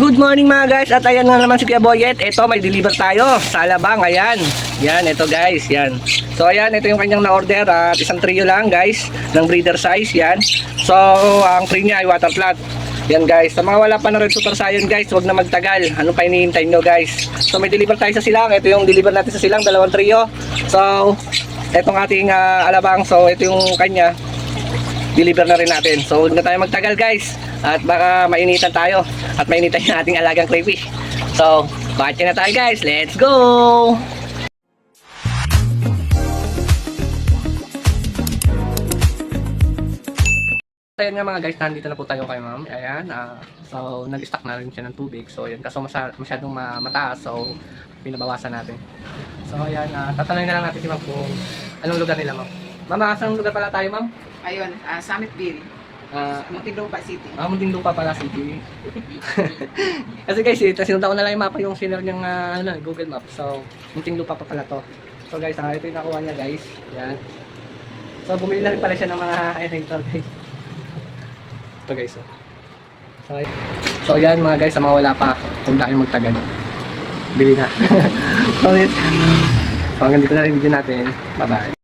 Good morning mga guys, at ayan nga naman si Kuya Boyet. Ito, may deliver tayo sa Alabang. Ayan, yan, ito guys, yan. So ayan, ito yung kanyang na-order at isang trio lang guys, ng breeder size, yan. So ang trio niya ay water plant. Yan guys, sa mga wala pa na Red Super Scion guys, huwag na magtagal. Ano pa hinihintay nyo guys? So may deliver tayo sa silang. Ito yung deliver natin sa silang, dalawang trio. So etong ating Alabang, so ito yung kanya, deliver na rin natin. So huwag na tayo magtagal guys, at baka mainitan tayo at mainitan yung ating alagang crayfish. So batch na tayo guys, let's go! Ayan nga mga guys, nandito na po tayo kay ma'am. Ayan, so nag-stock na rin siya ng tubig. So ayan, kaso masyadong mataas, so pinabawasan natin. So ayan, tatanungin na lang natin si ma'am kung anong lugar nila ma'am. Ma'am, saan lugar pala tayo ma'am? Ayun, Summitville. Muntinlupa City. Muntinlupa pala City. Kasi guys, sinundan ko na lang yung mapa, yung sinare niyang Google Map. So, Muntinlupa pa pala to. So guys, ito yung nakuha niya guys. Yan. So, bumili na rin pala siya ng mga ito guys. Ito guys. So, yan mga guys, sa mga wala pa, kung na kayong magtagal, bili na. So, hanggang dito na rin video natin. Bye-bye.